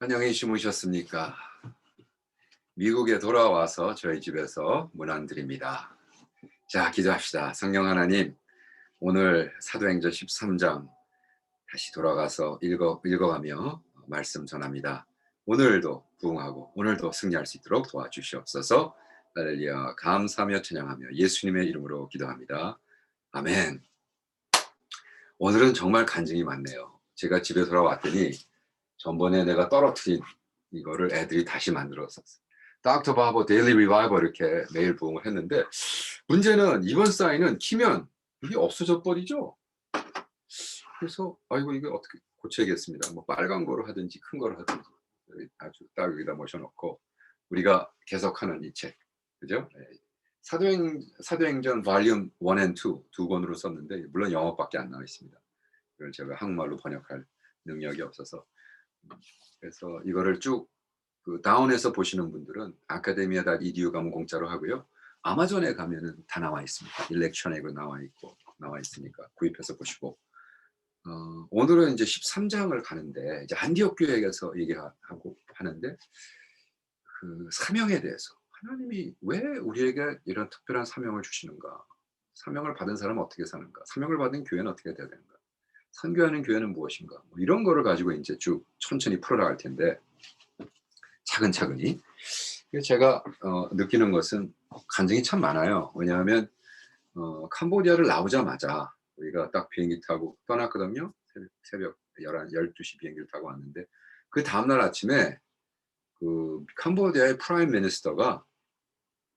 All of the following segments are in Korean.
안녕히 주무셨습니까? 미국에 돌아와서 저희 집에서 문안 드립니다. 자, 기도합시다. 성령 하나님, 오늘 사도행전 13장 다시 돌아가서 읽어가며 말씀 전합니다. 오늘도 부응하고 오늘도 승리할 수 있도록 도와주시옵소서. 할렐루야. 감사하며 찬양하며 예수님의 이름으로 기도합니다. 아멘. 오늘은 정말 간증이 많네요. 제가 집에 돌아왔더니 전번에 내가 떨어뜨린 이거를 애들이 다시 만들었었어요. 닥터 바보 데일리 리바이벌 이렇게 매일 부흥을 했는데, 문제는 이번 사인은 키면 이게 없어져 버리죠. 그래서 아이고 이거 어떻게 고쳐야겠습니다. 뭐 빨간 거로 하든지 큰 거로 하든지 아주 딱 여기다 모셔놓고 우리가 계속하는 이 책, 그죠? 사도행전 볼륨 1 and 2 두 권으로 썼는데 물론 영어밖에 안 나와 있습니다. 이걸 제가 한국말로 번역할 능력이 없어서, 그래서 이거를 쭉 다운해서 보시는 분들은 academia.edu 가면 공짜로 하고요. 아마존에 가면은 다 나와 있습니다. 일렉션액으로 나와 있으니까 구입해서 보시고, 오늘은 이제 13장을 가는데 이제 안디옥 교회에서 얘기하고 하는데, 그 사명에 대해서 하나님이 왜 우리에게 이런 특별한 사명을 주시는가? 사명을 받은 사람은 어떻게 사는가? 사명을 받은 교회는 어떻게 돼야 되는가? 선교하는 교회는 무엇인가? 뭐 이런 거를 가지고 이제 쭉 천천히 풀어나갈 텐데, 차근차근히. 제가 느끼는 것은 간증이 참 많아요. 왜냐하면 캄보디아를 나오자마자 우리가 딱 비행기 타고 떠났거든요. 새벽 12시 비행기를 타고 왔는데, 그 다음날 아침에 그 캄보디아의 프라임 미니스터가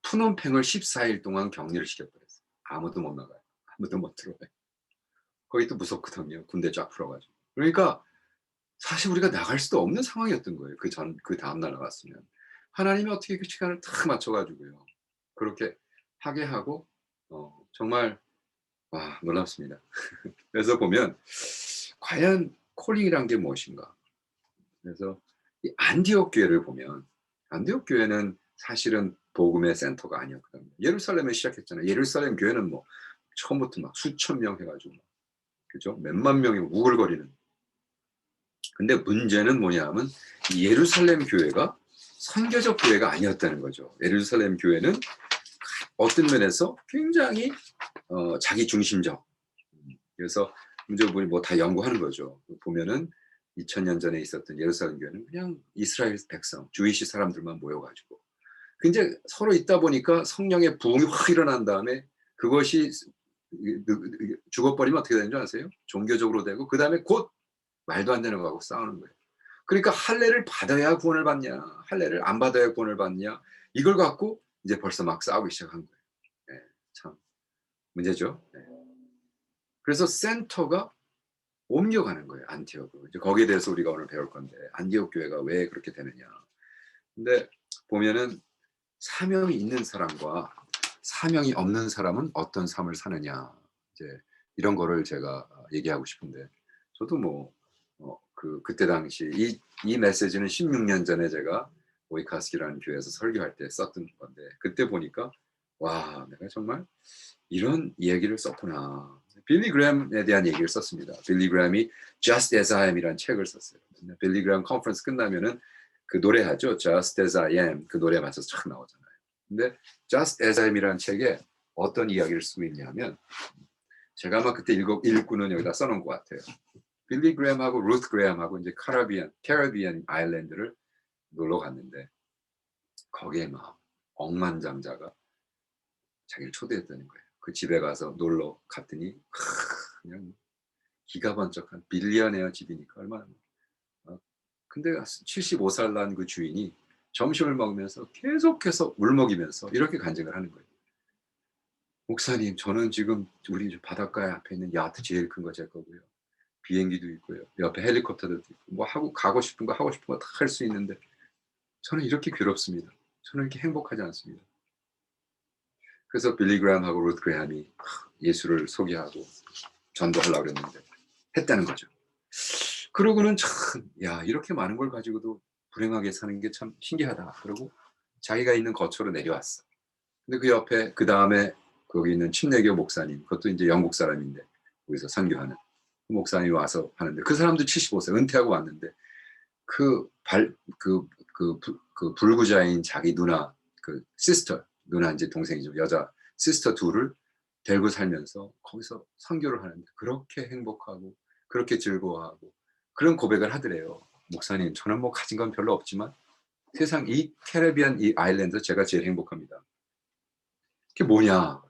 푸놈팽을 14일 동안 격리를 시켜버렸어요. 아무도 못 나가요. 아무도 못 들어가요. 거기 또 무섭거든요. 군대 쫙 풀어가지고. 그러니까 사실 우리가 나갈 수도 없는 상황이었던 거예요. 그 다음날 나갔으면. 하나님이 어떻게 그 시간을 딱 맞춰가지고요. 그렇게 하게 하고, 정말, 와, 놀랍습니다. 그래서 보면, 과연 콜링이란 게 무엇인가. 그래서 이 안디옥 교회를 보면, 안디옥 교회는 사실은 복음의 센터가 아니었거든요. 예루살렘에 시작했잖아요. 예루살렘 교회는 뭐, 처음부터 막 수천 명 해가지고, 그죠? 몇만 명이 우글거리는. 근데 문제는 뭐냐 하면 예루살렘 교회가 선교적 교회가 아니었다는 거죠. 예루살렘 교회는 어떤 면에서 굉장히 자기 중심적. 그래서 문제분이 뭐 다 연구하는 거죠. 보면은 2000년 전에 있었던 예루살렘 교회는 그냥 이스라엘 백성, 주이시 사람들만 모여가지고, 근데 서로 있다 보니까 성령의 부흥이 확 일어난 다음에 그것이 죽어버리면 어떻게 되는 줄 아세요? 종교적으로 되고, 그 다음에 곧 말도 안 되는 거하고 싸우는 거예요. 그러니까 할례를 받아야 구원을 받냐, 할례를 안 받아야 구원을 받냐, 이걸 갖고 이제 벌써 막 싸우기 시작한 거예요. 네, 참 문제죠. 네. 그래서 센터가 옮겨가는 거예요, 안티옥으로. 이제 거기에 대해서 우리가 오늘 배울 건데, 안티옥 교회가 왜 그렇게 되느냐. 근데 보면은 사명이 있는 사람과 사명이 없는 사람은 어떤 삶을 사느냐, 이제 이런 거를 제가 얘기하고 싶은데, 저도 뭐 그때 당시 이 메시지는 16년 전에 제가 오이카스키라는 교회에서 설교할 때 썼던 건데, 그때 보니까 와, 내가 정말 이런 이야기를 썼구나. 빌리 그램에 대한 얘기를 썼습니다. 빌리 그램이 Just as I Am이라는 책을 썼어요. 빌리 그램 컨퍼런스 끝나면은 그 노래하죠. Just as I Am. 그 노래에 맞춰서 쫙 나오잖아요. 근데 Just as I Am이라는 책에 어떤 이야기를 쓰고 있냐면, 제가 아마 그때 읽고는 여기다 써놓은 것 같아요. 빌리 그램하고 루트 그램하고 이제 캐리비안 아일랜드를 놀러 갔는데, 거기에 막 억만장자가 자기를 초대했다는 거예요. 그 집에 가서 놀러 갔더니 그냥 기가 번쩍한 빌리언웨어 집이니까 얼마나. 근데 75살 난 그 주인이 점심을 먹으면서 계속해서 울먹이면서 이렇게 간증을 하는 거예요. 목사님, 저는 지금 우리 바닷가에 앞에 있는 야트 제일 큰 거 제 거고요. 비행기도 있고요. 옆에 헬리콥터도 있고, 뭐 가고 싶은 거 다 할 수 있는데 저는 이렇게 괴롭습니다. 저는 이렇게 행복하지 않습니다. 그래서 빌리 그램하고 루트 그램이 예수를 소개하고 전도하려고 그랬는데 했다는 거죠. 그러고는 참, 야, 이렇게 많은 걸 가지고도 불행하게 사는 게 참 신기하다. 그러고 자기가 있는 거처로 내려왔어. 근데 그 옆에 그 다음에 거기 있는 침례교 목사님, 그것도 이제 영국 사람인데 거기서 선교하는 그 목사님이 와서 하는데, 그 사람도 75세 은퇴하고 왔는데, 그 그 불구자인 자기 누나, 그 시스터, 누나 이제 동생이죠. 여자 시스터 둘을 데리고 살면서 거기서 선교를 하는데 그렇게 행복하고 그렇게 즐거워하고 그런 고백을 하더래요. 목사님, 저는 뭐 가진 건 별로 없지만 세상 이 캐리비안 이 아일랜드 제가 제일 행복합니다. 그게 뭐냐?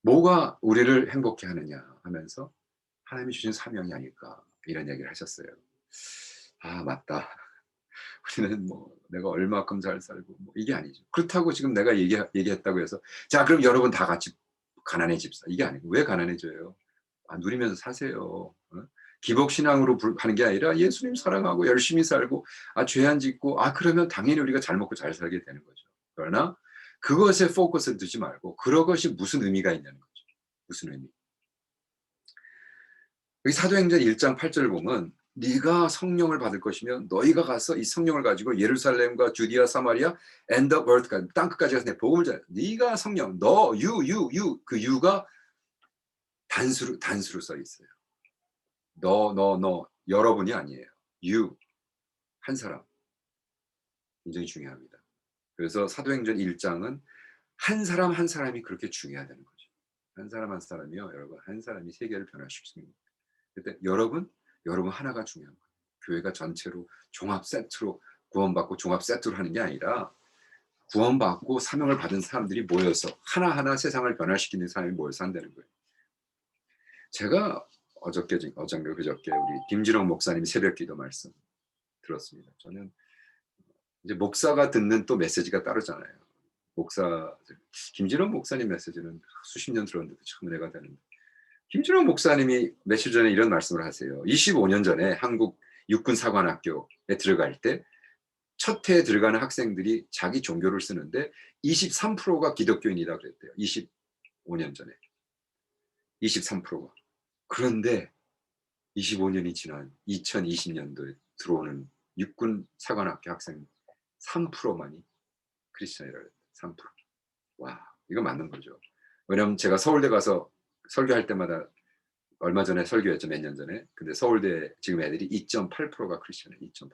뭐가 우리를 행복해 하느냐 하면서 하나님이 주신 사명이 아닐까 이런 얘기를 하셨어요. 아, 맞다. 우리는 뭐 내가 얼마큼 잘 살고 뭐 이게 아니죠. 그렇다고 지금 내가 얘기했다고 해서 자 그럼 여러분 다 같이 가난해집시다. 이게 아니고 왜 가난해져요? 아, 누리면서 사세요. 어? 기복신앙으로 하는 게 아니라 예수님 사랑하고 열심히 살고 죄 안 짓고 그러면 당연히 우리가 잘 먹고 잘 살게 되는 거죠. 그러나 그것에 포커스를 두지 말고 그것이 무슨 의미가 있냐는 거죠. 무슨 의미. 여기 사도행전 1장 8절을 보면 네가 성령을 받을 것이면 너희가 가서 이 성령을 가지고 예루살렘과 주디아 사마리아 and the earth까지 땅 끝까지 가서 내 복음을 전해. 네가 성령 너 you 그 you가 단수로 써 있어요. 너 여러분이 아니에요. you 한 사람 굉장히 중요합니다. 그래서 사도행전 1장은 한 사람 한 사람이 그렇게 중요하다는 거죠. 한 사람 한 사람이요 여러분 한 사람이 세계를 변화시킵니다. 그때 여러분 하나가 중요한 거예요. 교회가 전체로 종합 세트로 구원받고 종합 세트로 하는 게 아니라 구원받고 사명을 받은 사람들이 모여서 하나하나 세상을 변화시키는 사람이 모여서 한다는 거예요. 제가 어저께 그저께 우리 김진홍 목사님 새벽기도 말씀 들었습니다. 저는 이제 목사가 듣는 또 메시지가 따르잖아요. 김진홍 목사님 메시지는 수십 년 들었는데도 참 은혜가 되는데 김진홍 목사님이 며칠 전에 이런 말씀을 하세요. 25년 전에 한국 육군사관학교에 들어갈 때 첫 해에 들어가는 학생들이 자기 종교를 쓰는데 23%가 기독교인이다 그랬대요. 25년 전에 23%가. 그런데 25년이 지난 2020년도에 들어오는 육군사관학교 학생 3%만이 크리스천이라고 했대요. 3%. 와, 이거 맞는 거죠. 왜냐면 제가 서울대 가서 설교할 때마다 얼마 전에 설교했죠. 몇 년 전에. 근데 서울대 지금 애들이 2.8%가 크리스천이에요. 2.8%.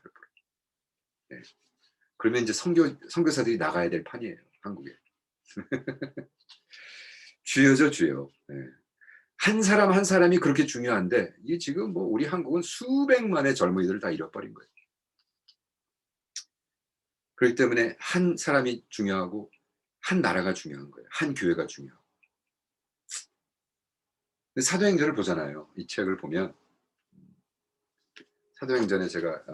네. 그러면 이제 선교사들이 나가야 될 판이에요. 한국에. 주요죠, 주요. 네. 한 사람 한 사람이 그렇게 중요한데 이게 지금 뭐 우리 한국은 수백만의 젊은이들을 다 잃어버린 거예요. 그렇기 때문에 한 사람이 중요하고 한 나라가 중요한 거예요. 한 교회가 중요하고. 사도행전을 보잖아요. 이 책을 보면 사도행전에 제가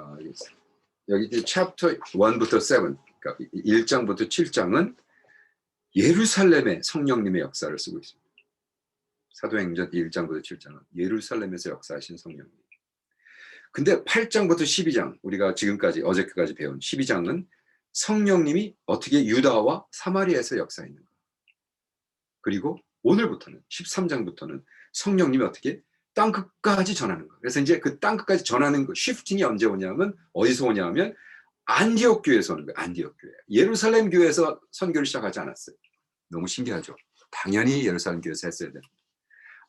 여기 챕터 1부터 7, 그러니까 1장부터 7장은 예루살렘의 성령님의 역사를 쓰고 있습니다. 사도행전 1장부터 7장은 예루살렘에서 역사하신 성령님. 근데 8장부터 12장, 우리가 지금까지 어저께까지 배운 12장은 성령님이 어떻게 유다와 사마리아에서 역사했는가. 그리고 오늘부터는 13장부터는 성령님이 어떻게 땅 끝까지 전하는 거. 그래서 이제 그 땅 끝까지 전하는 거 쉬프팅이 언제 오냐면 어디서 오냐면 안디옥 교회에서 오는 거예요. 안디옥 교회. 예루살렘 교회에서 선교를 시작하지 않았어요. 너무 신기하죠. 당연히 예루살렘 교회에서 했어야 됩니다.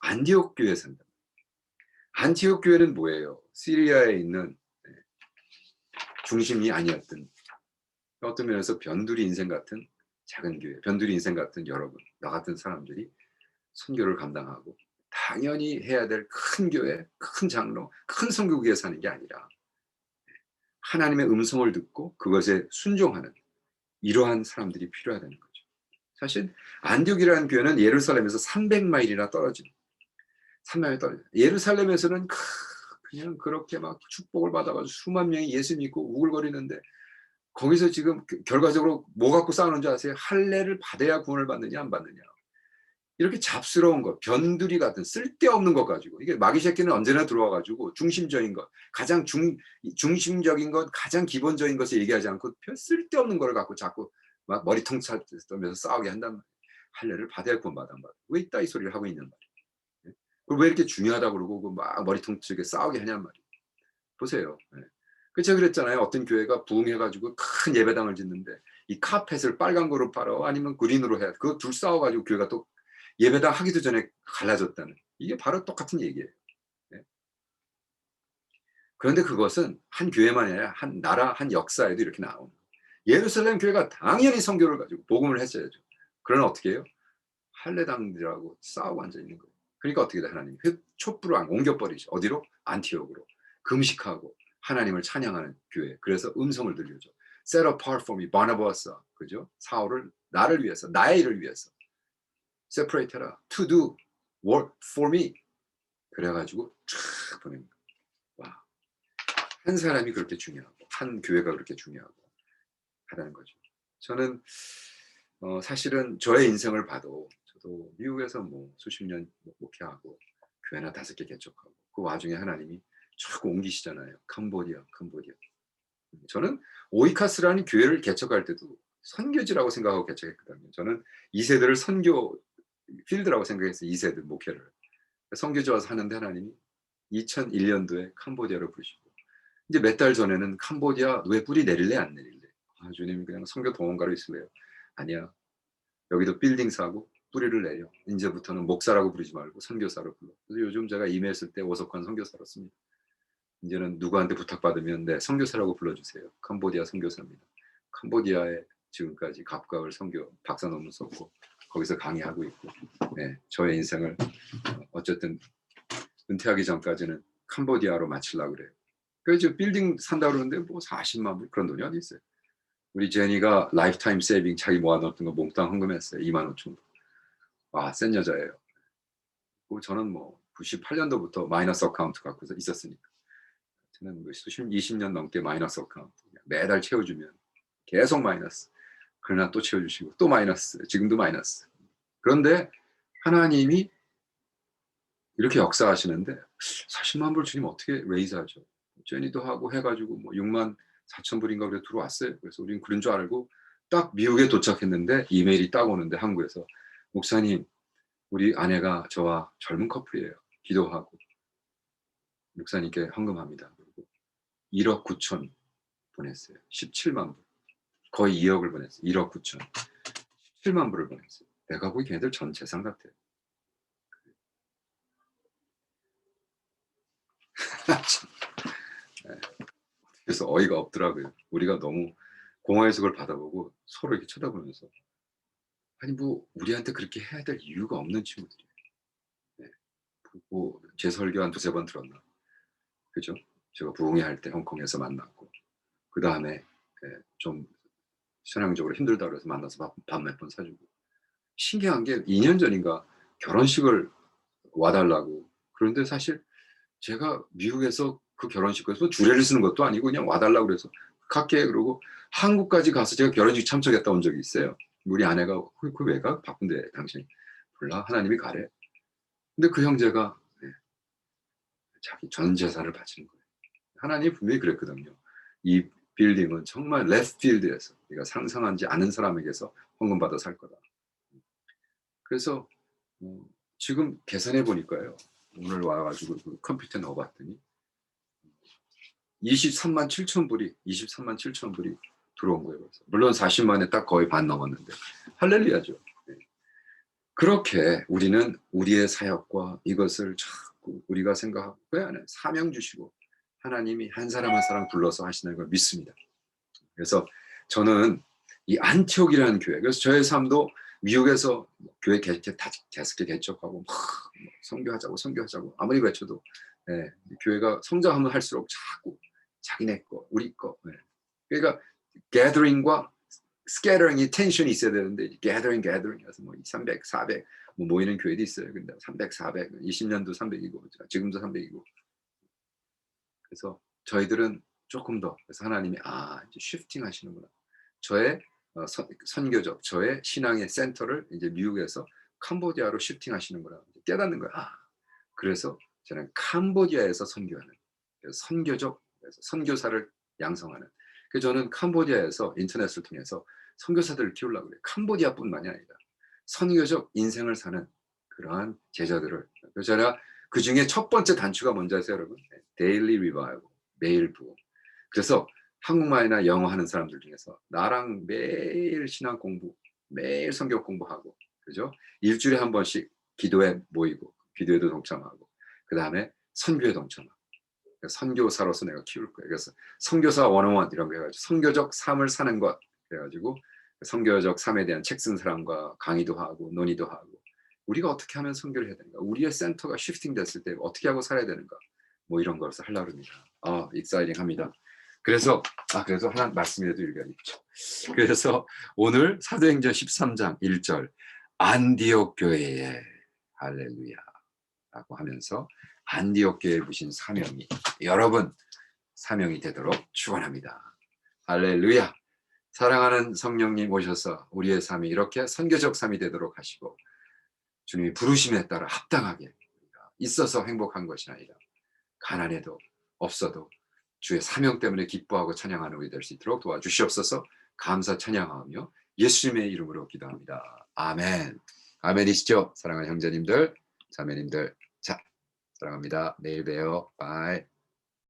안디옥 교회에서 한다. 안티옥 교회는 뭐예요? 시리아에 있는 중심이 아니었던 어떤 면에서 변두리 인생 같은 작은 교회, 변두리 인생 같은 여러분, 나 같은 사람들이 선교를 감당하고 당연히 해야 될 큰 교회, 큰 장로, 큰 선교국에 사는 게 아니라 하나님의 음성을 듣고 그것에 순종하는 이러한 사람들이 필요하다는 거죠. 사실 안디옥이라는 교회는 예루살렘에서 300마일이나 떨어진 300마일 떨어진 예루살렘에서는 그냥 그렇게 막 축복을 받아가지고 수만 명이 예수 믿고 우글거리는데 거기서 지금 결과적으로 뭐 갖고 싸우는 줄 아세요? 할례를 받아야 구원을 받느냐 안 받느냐. 이렇게 잡스러운 것, 변두리 같은 쓸데없는 것 가지고 이게 마귀 새끼는 언제나 들어와가지고 중심적인 것, 가장 중심적인 것, 가장 기본적인 것을 얘기하지 않고 별 쓸데없는 걸 갖고 자꾸 막 머리통 찾으면서 싸우게 한단 말이에요. 할례를 받아야 구원받아 안 받아. 왜 이따 이 소리를 하고 있는 말이에요. 그걸 왜 이렇게 중요하다고 그러고 막 머리통 치게 싸우게 하냔 말이에요. 보세요. 제가 그랬잖아요. 어떤 교회가 부흥해가지고 큰 예배당을 짓는데 이 카펫을 빨간 거로 빨아 아니면 그린으로 해. 그거 둘 싸워가지고 교회가 또 예배당 하기도 전에 갈라졌다는. 이게 바로 똑같은 얘기예요. 네. 그런데 그것은 한 교회만이 아니라 한 나라, 한 역사에도 이렇게 나오는 거예요. 예루살렘 교회가 당연히 선교를 가지고 복음을 했어야죠. 그러나 어떻게 해요? 할례당들하고 싸우고 앉아 있는 거예요. 그러니까 어떻게 돼? 하나님이 촛불을 옮겨버리죠. 어디로? 안티옥으로. 금식하고 하나님을 찬양하는 교회. 그래서 음성을 들려줘. Set apart for me, Barnabas. 그죠? 사울을 나를 위해서, 나의 일을 위해서. Separate 해라. To do work for me. 그래가지고 쫙 보낸 거예요. 와. 한 사람이 그렇게 중요하고, 한 교회가 그렇게 중요하고 하다는 거죠. 저는 사실은 저의 인생을 봐도 저도 미국에서 뭐 수십 년 목회하고 교회나 5개 개척하고 그 와중에 하나님이 자꾸 옮기시잖아요. 캄보디아. 저는 오이카스라는 교회를 개척할 때도 선교지라고 생각하고 개척했거든요. 저는 2세들을 선교 필드라고 생각했어요. 2세들 목회를. 선교지 와서 하는데 하나님이 2001년도에 캄보디아로 부르시고 이제 몇 달 전에는 캄보디아 왜 뿌리 내릴래 안 내릴래? 아, 주님 그냥 선교 동원가로 있을래요? 아니야. 여기도 빌딩 사고 뿌리를 내려. 이제부터는 목사라고 부르지 말고 선교사로 불러. 그래서 요즘 제가 이메일 쓸 때 오석환 선교사로 씁니다. 이제는 누구한테 부탁받으면 네, 선교사라고 불러주세요. 캄보디아 선교사입니다. 캄보디아에 지금까지 갑각을 선교 박사 논문 썼고 거기서 강의하고 있고 네, 저의 인생을 어쨌든 은퇴하기 전까지는 캄보디아로 마치려고 그래요. 그래서 지금 빌딩 산다고 그러는데 뭐 40만 불 그런 돈이 어디 있어요. 우리 제니가 라이프타임 세이빙 자기 모아놓던 거 몽땅 헌금했어요. 2만 5천 불. 와, 센 여자예요. 그리고 저는 뭐 98년도부터 마이너스 어카운트 갖고 있었으니까. 저는 뭐 수십 20년 넘게 마이너스 어카운트 매달 채워주면 계속 마이너스. 그러나 또 채워주시고 또 마이너스. 지금도 마이너스. 그런데 하나님이 이렇게 역사하시는데 40만 불 주님 어떻게 레이즈하죠? 제니도 하고 해가지고 뭐 6만 4천 불인가 그래 들어왔어요. 그래서 우리는 그런 줄 알고 딱 미국에 도착했는데 이메일이 딱 오는데 한국에서 목사님 우리 아내가 저와 젊은 커플이에요. 기도하고 목사님께 헌금합니다. 그리고 1억 9천 보냈어요. 17만 불. 거의 2억을 보냈어요. 1억 9천. 17만 불을 보냈어요. 내가 보기 걔네들 전 재산 같아요. 그래서 어이가 없더라고요. 우리가 너무 공허해서 그걸 받아보고 서로 이렇게 쳐다보면서 아니 뭐 우리한테 그렇게 해야 될 이유가 없는 친구들이에요. 네. 뭐 제 설교 한 2-3번 들었나. 그죠? 제가 부흥회 할 때 홍콩에서 만났고 그 다음에 좀 신앙적으로 힘들다 그래서 만나서 밥 몇 번 사주고 신기한 게 2년 전인가 결혼식을 와달라고 그런데 사실 제가 미국에서 그 결혼식에서 주례를 쓰는 것도 아니고 그냥 와달라고 그래서 갈게 그러고 한국까지 가서 제가 결혼식 참석했다 온 적이 있어요. 우리 아내가 그 왜 가? 바쁜데 당신 몰라 하나님이 가래. 근데 그 형제가 네, 자기 전 재산을 바치는 거예요. 하나님이 분명히 그랬거든요. 이 빌딩은 정말 레프트필드에서 네가 상상하지 않은 사람에게서 헌금받아 살 거다. 그래서 지금 계산해 보니까요. 오늘 와가지고 그 컴퓨터에 넣어봤더니 23만 7천 불이 23만 7천 불이 들어온 거예요. 그래서. 물론 40만에 딱 거의 반 넘었는데 할렐루야죠. 네. 그렇게 우리는 우리의 사역과 이것을 자꾸 우리가 생각하고 그 안에 사명 주시고 하나님이 한 사람 한 사람 불러서 하시는 걸 믿습니다. 그래서 저는 이 안티옥이라는 교회 그래서 저의 삶도 미국에서 교회 5개 개척하고 막 선교하자고 아무리 외쳐도 네, 교회가 성장하면 할수록 자꾸 자기네 거 우리 거 네. 그러니까 gathering과 scattering이 텐션이 있어야 되는데 gathering에서 뭐 300, 400 뭐 모이는 교회도 있어요. 근데 300, 400, 20년도 300이고 지금도 300이고 그래서 저희들은 조금 더 그래서 하나님이 이제 쉬프팅 하시는구나. 저의 선교적 저의 신앙의 센터를 이제 미국에서 캄보디아로 쉬프팅 하시는구나 깨닫는 거야. 그래서 저는 캄보디아에서 선교하는 선교적 그래서 선교사를 양성하는 그래서 저는 캄보디아에서 인터넷을 통해서 선교사들을 키우려고 그래요. 캄보디아뿐만이 아니라 선교적 인생을 사는 그러한 제자들을 그래서 제가 그 중에 첫 번째 단추가 뭔지 아세요 여러분? 데일리 리바이벌 매일 부흥. 그래서 한국말이나 영어 하는 사람들 중에서 나랑 매일 신앙 공부 매일 성경 공부하고 그죠? 일주일에 한 번씩 기도에 모이고 기도에도 동참하고 그 다음에 선교에 동참하고 선교사로서 내가 키울 거야. 그래서 선교사 101 이런 거 해가지고 선교적 삶을 사는 것 그래가지고 선교적 삶에 대한 책 쓴 사람과 강의도 하고 논의도 하고 우리가 어떻게 하면 선교를 해야 되는가? 우리의 센터가 시프팅 됐을 때 어떻게 하고 살아야 되는가? 뭐 이런 것을 하려고 합니다. 익사이팅합니다. 그래서 그래서 하나 말씀이라도 읽어야겠죠. 그래서 오늘 사도행전 13장 1절 안디옥 교회에 할렐루야 라고 하면서 안디옥 교회에 부신 사명이 여러분 사명이 되도록 축원합니다. 할렐루야. 사랑하는 성령님 오셔서 우리의 삶이 이렇게 선교적 삶이 되도록 하시고 주님이 부르심에 따라 합당하게 있어서 행복한 것이 아니라 가난해도 없어도 주의 사명 때문에 기뻐하고 찬양하는 우리 될 수 있도록 도와주시옵소서. 감사 찬양하며 예수님의 이름으로 기도합니다. 아멘. 아멘이시죠? 사랑하는 형제님들, 자매님들. 자, 사랑합니다. 내일 봬요. 바이.